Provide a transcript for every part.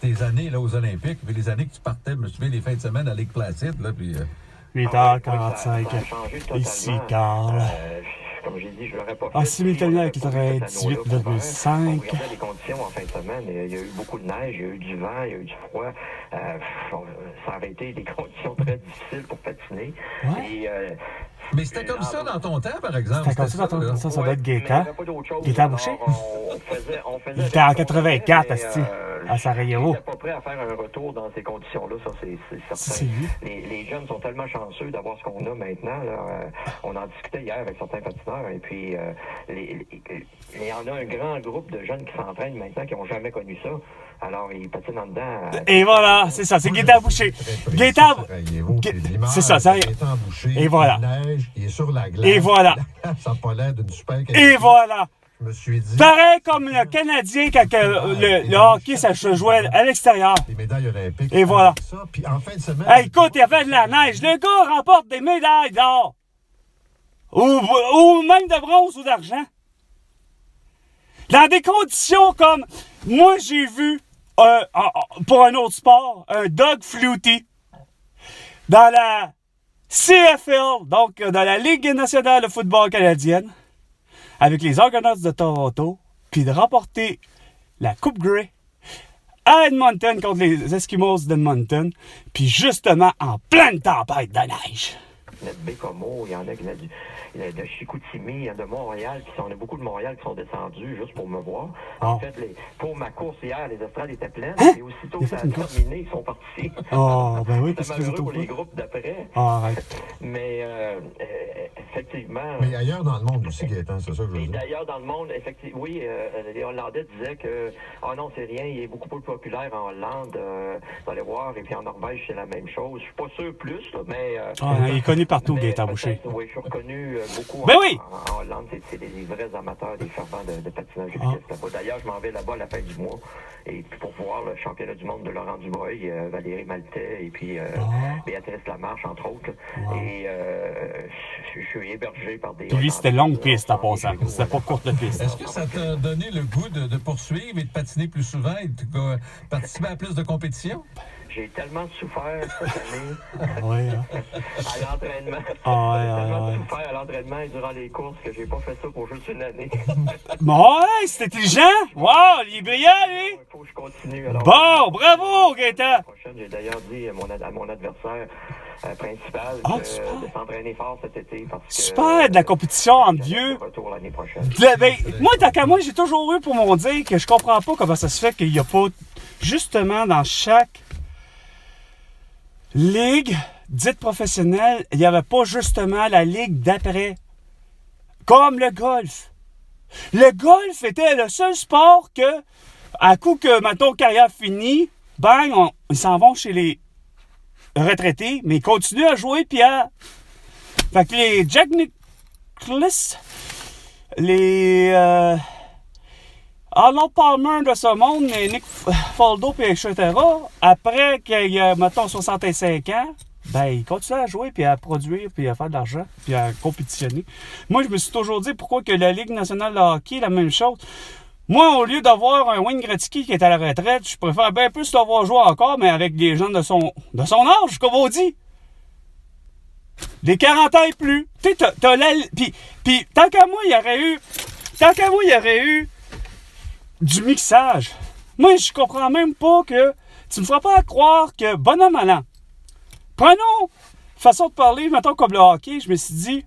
tes années là, aux Olympiques, puis les années que tu partais, je me souviens, les fins de semaine à Lake Placid, là, puis... 8h45. Oui, Ici, Carl. Comme j'ai dit, je l'aurais pas fait. Ah, simultané avec 98,5. On regardait les conditions en fin de semaine. Il y a eu beaucoup de neige, il y a eu du vent, il y a eu du froid. Ça aurait été des conditions très difficiles pour patiner. Ouais. Et, mais c'était comme ça dans ton temps, par exemple? C'était comme ça dans ton temps? Ça doit être Gaétan. Gaétan Boucher? On faisait Il était en 84, à Sarajevo. Il n'était pas prêt à faire un retour dans ces conditions-là, ça c'est certain. C'est lui. Les jeunes sont tellement chanceux d'avoir ce qu'on a maintenant. Là. On en discutait hier avec certains patineurs et puis il y en a un grand groupe de jeunes qui s'entraînent maintenant qui n'ont jamais connu ça. Alors, ils patinent en dedans. Et voilà, c'est ça, c'est Gaétan Boucher. Gaétan... C'est ça, ça y est. Gaétan Boucher, et voilà. Neige, il est sur la glace. Et voilà. Ça n'a pas l'air d'une super qualité. Et voilà. Je me suis dit... Pareil comme le Canadien quand le hockey, ça se jouait à l'extérieur. Les médailles olympiques. Et voilà. Ça, puis en fin de semaine... Hey, écoute, il y avait de la neige. Le gars remporte des médailles d'or. Ou même de bronze ou d'argent. Dans des conditions comme... Moi, j'ai vu, pour un autre sport, un Doug Flutie dans la CFL, donc dans la Ligue nationale de football canadienne, avec les Argonauts de Toronto, puis de remporter la Coupe Grey à Edmonton contre les Eskimos d'Edmonton, puis justement en pleine tempête de neige. Il y en a de Bécomo, il y en a de Chicoutimi, il y en a de Montréal, on a beaucoup de Montréal qui sont descendus juste pour me voir. En fait, pour ma course hier, les estrades étaient pleines, et aussitôt que ça a terminé, ils sont partis. Ben oui, parce que c'est malheureux pour les groupes d'après. Arrête. Mais effectivement... Mais ailleurs dans le monde aussi, Gaétan, c'est ça que je veux dire. D'ailleurs dans le monde, effectivement, oui, les Hollandais disaient que non, c'est rien, il est beaucoup plus populaire en Hollande, vous allez voir, et puis en Norvège, c'est la même chose. Je suis pas sûr plus, là, mais... il est connu partout, Gaétan Boucher. Oui, je suis reconnu beaucoup en Hollande. C'est des vrais amateurs, des fervents de patinage épique là-bas. D'ailleurs, je m'en vais là-bas à la fin du mois. Et puis pour voir le championnat du monde de Laurent Dubreuil, Valérie Maltais et puis Béatrice Lamarche, entre autres. Et je suis hébergé par des... Puis lui, c'était longue piste en passant. C'était pas courte piste. Est-ce que ça t'a donné le goût de poursuivre et de patiner plus souvent et de participer à plus de compétitions? J'ai tellement souffert cette année à l'entraînement. J'ai tellement souffert à l'entraînement et durant les courses que j'ai pas fait ça pour juste une année. Ouais, c'est intelligent. Wow, il est brillant, lui. Il faut que je continue. Alors, bon, bravo, Gaétan. J'ai d'ailleurs dit à mon adversaire principal de s'entraîner fort cet été. Parce que, super, de la compétition entre vieux. Retour l'année prochaine. Moi, tant qu'à moi, j'ai toujours eu pour mon dire que je comprends pas comment ça se fait qu'il n'y a pas, justement, dans chaque ligue dite professionnelle, il n'y avait pas justement la ligue d'après. Comme le golf. Le golf était le seul sport que, à coup que, mettons, carrière finie, bang, ils s'en vont chez les retraités, mais ils continuent à jouer, puis à... Fait que les Jack Nicklaus, les Arnold Palmer de ce monde, les Nick Faldo, puis etc., après qu'il y a, mettons, 65 ans, ben, ils continuent à jouer, puis à produire, puis à faire de l'argent, puis à compétitionner. Moi, je me suis toujours dit pourquoi que la Ligue nationale de hockey, la même chose. Moi, au lieu d'avoir un Wayne Gretzky qui est à la retraite, je préfère bien plus le voir jouer encore, mais avec des gens de son âge, comme on dit. Les 40 ans et plus. Tu sais, t'as la... Puis, tant qu'à moi, il y aurait eu du mixage. Moi, je comprends même pas que... Tu me feras pas croire que, bonhomme à l'an, prenons façon de parler, mettons comme le hockey, je me suis dit...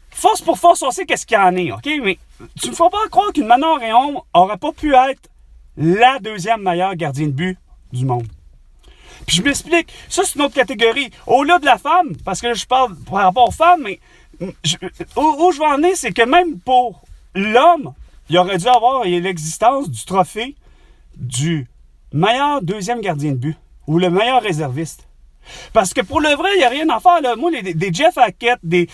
Force pour force, on sait qu'est-ce qu'il y en est, OK? Mais tu me feras pas croire qu'une Manon Réaume aurait pas pu être la deuxième meilleure gardienne de but du monde. Puis je m'explique, ça c'est une autre catégorie. Au-delà de la femme, parce que là je parle par rapport aux femmes, mais où je veux en venir, c'est que même pour l'homme, il aurait dû avoir l'existence du trophée du meilleur deuxième gardien de but ou le meilleur réserviste. Parce que pour le vrai, il n'y a rien à faire. Là. Moi, des Jeff Hackett, des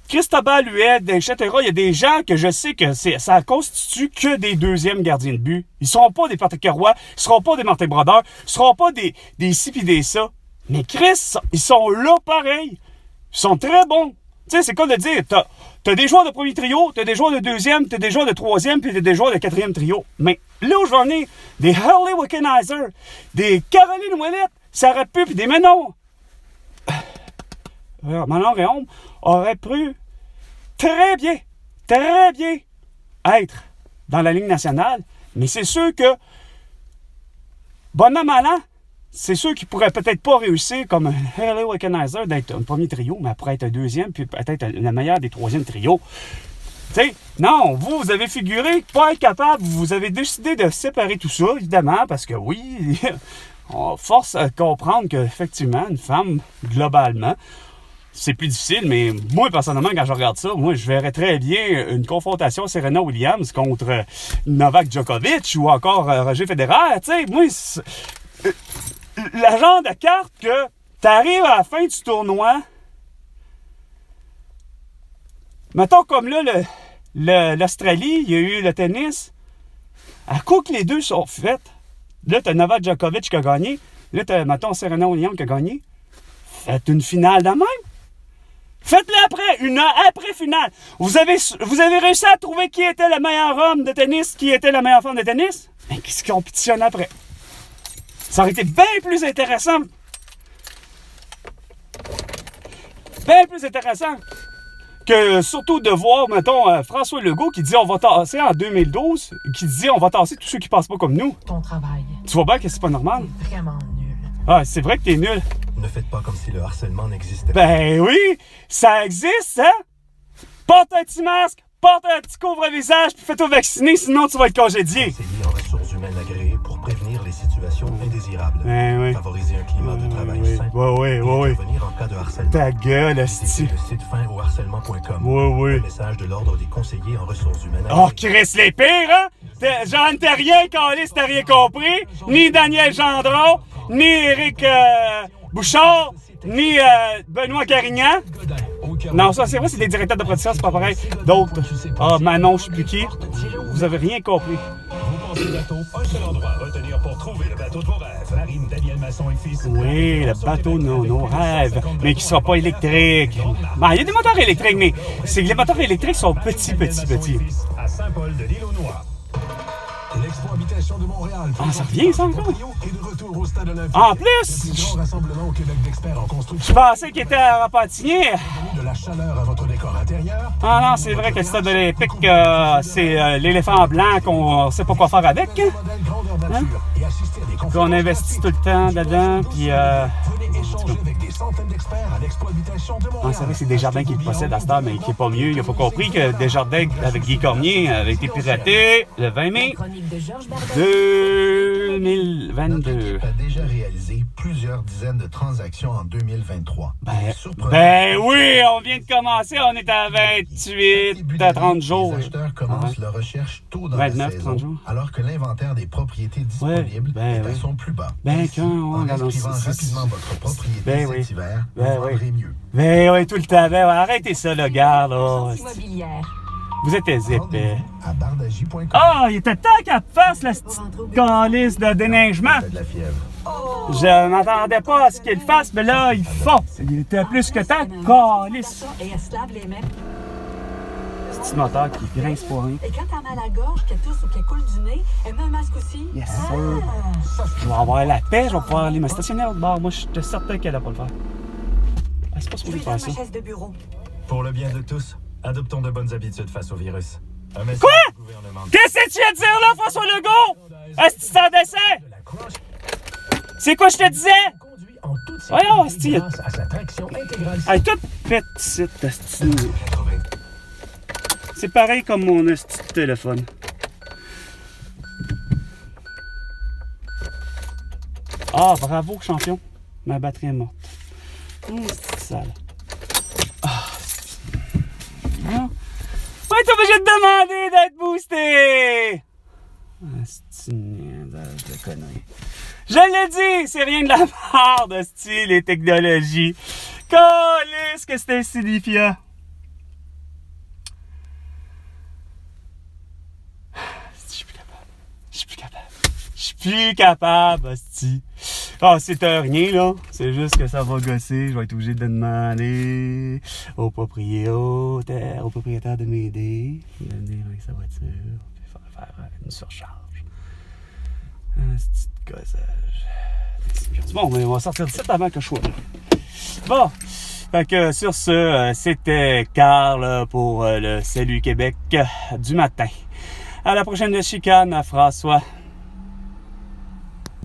Cristobal Huet, etc., il y a des gens que je sais que ça constitue que des deuxièmes gardiens de but. Ils ne seront pas des Patrick Roy, ils ne seront pas des Martin Brodeur, ils ne seront pas des ci pis des ça. Mais Chris, ils sont là pareil. Ils sont très bons. Tu sais, c'est comme de dire, t'as des joueurs de premier trio, t'as des joueurs de deuxième, t'as des joueurs de troisième, puis t'as des joueurs de quatrième trio. Mais là où je vais en venir, des Hurley Wickenheiser, des Caroline Ouellette, ça aurait pu, puis des Manon Réaume auraient pu très bien être dans la Ligue nationale. Mais c'est sûr que, bon an, mal an, c'est sûr qu'ils pourraient peut-être pas réussir comme un Hurley Wickenheiser d'être un premier trio, mais après être un deuxième, puis peut-être le meilleur des troisièmes trios. Tu sais, non, vous avez figuré pas être capable, vous avez décidé de séparer tout ça, évidemment, parce que oui, on force à comprendre qu'effectivement, une femme, globalement, c'est plus difficile, mais moi, personnellement, quand je regarde ça, moi, je verrais très bien une confrontation Serena Williams contre Novak Djokovic ou encore Roger Federer. Tu sais, moi, le genre de carte que t'arrives à la fin du tournoi, mettons comme là, l'Australie, il y a eu le tennis, à coup que les deux sont faits, là, t'as Novak Djokovic qui a gagné, là, t'as, mettons, Serena Williams qui a gagné, faites une finale de même. Faites-le après, une heure après finale. Vous avez réussi à trouver qui était le meilleur homme de tennis, qui était la meilleure femme de tennis, mais qui se compétitionne après. Ça aurait été bien plus intéressant. Bien plus intéressant que surtout de voir, mettons, François Legault qui dit on va tasser en 2012, qui dit on va tasser tous ceux qui passent pas comme nous. Ton travail. Tu vois bien que c'est pas normal? C'est vraiment nul. Ah, c'est vrai que t'es nul. Ne faites pas comme si le harcèlement n'existait pas. Ben oui, ça existe, hein? Porte un petit masque, porte un petit couvre-visage, puis fais-toi vacciner, sinon tu vas être congédié. Conseiller en ressources humaines agréées pour prévenir les situations indésirables. Ben oui. Favoriser un climat de travail oui. sain. Oui. Et intervenir en cas de harcèlement. Ta gueule, Visitez esti. le site finauharcèlement.com. Oui. Un message de l'Ordre des conseillers en ressources humaines Oh, agréées. Chris, les pires, hein? Jean Terrien, Calis, t'as rien compris. Ni Daniel Gendron, ni Éric Bouchard, ni Benoît Carignan. Non, ça, c'est vrai, c'est des directeurs de production, c'est pas pareil. D'autres. Ah, Manon, je sais plus qui. Vous avez rien compris. Vous pensez bateau, un seul endroit à retenir pour trouver le bateau de vos rêves. Marine Daniel Masson et fils. Oui, le bateau de nos rêves, mais qui ne sera pas électrique. Ben, il y a des moteurs électriques, mais c'est que les moteurs électriques sont petits. À Saint-Paul de l'Île-aux-Noix. L'Expo Habitation de Montréal. Ah, ça revient, ça, encore? Et de retour au Stade Olympique. En Le plus, plus grand rassemblement au Québec d'experts en je construction. pensais qu'il était à Repentigny. De la chaleur à votre décor intérieur. Ah non, c'est vrai que le stade olympique, c'est l'éléphant blanc qu'on sait pas quoi faire avec. Modèle grandeur nature. Et assister à des conférences. Qu'on investit tout le temps dedans, puis Venez échanger avec des centaines d'experts à l'Expo Habitation de Montréal. ah, c'est vrai que c'est Desjardins qui le possède à cette heure, mais qui est pas mieux. Il a pas compris que Desjardins, avec Guy Cormier, avait été piraté le 20 mai Chronique de Georges Barbet. 2022. L'équipe a déjà réalisé plusieurs dizaines de transactions en 2023. Ben oui, on vient de commencer, on est à 28, à 30 jours. Les acheteurs commencent leur recherche tôt dans la 29, saison, 30 jours. alors que l'inventaire des propriétés disponibles ben est à oui. son plus bas. Ben, Ainsi, quand on en regarde inscrivant aussi, rapidement votre propriété ben oui. cet hiver, Ben vous oui. vendrez mieux. Ben oui, tout le temps. Ben, arrêtez ça, le gars, là. Agence immobilière. Vous êtes épais. Rendez-vous à bardagie.com. Ah, il était temps qu'elle fasse la petite calice de déneigement. De la fièvre. Je m'attendais pas à ce qu'il fasse, mais là, ils font. Il était plus que temps, calice. Et elle se lave les mains. Petit moteur qui grince pour rien. Et quand t'as mal à la gorge, qu'elle tousse ou qu'elle coule du nez, elle met un masque aussi. Yes, sir. Je vais avoir la paix, je vais pouvoir aller me stationner à l'autre bord. Moi, je suis certain qu'elle va pas le faire. Ah, c'est pas Je supposé vais faire dans ça. ma chaise de bureau. Pour le bien de tous, adoptons de bonnes habitudes face au virus. Un message Quoi? du gouvernement. Qu'est-ce que tu viens de dire là, François Legault? Est-ce que tu t'en dessin? C'est quoi je te disais? Conduit en toute Voyons, sécurité hostie. grâce à sa traction intégrale. Hey, tout fait ici, hostie. C'est pareil comme mon hostie de téléphone. Ah, bravo, champion. Ma batterie est morte. C'est sale. Ah, non. Ouais, t'es obligé de demander d'être boosté! C'est une niaisage de conneries. Je l'ai dit, c'est rien de la merde, hostie, les technologies. Calisse que c'est insignifiant. Je suis plus capable. Je suis plus capable, hostie. Ah, c'est rien, là. C'est juste que ça va gosser. Je vais être obligé de demander au propriétaire de m'aider. De venir avec sa voiture. Puis faire une surcharge. Un petit gossage. Bon, mais on va sortir de ça avant que je sois là. Bon. Fait que sur ce, c'était Carl pour le Salut Québec du matin. À la prochaine chicane, François.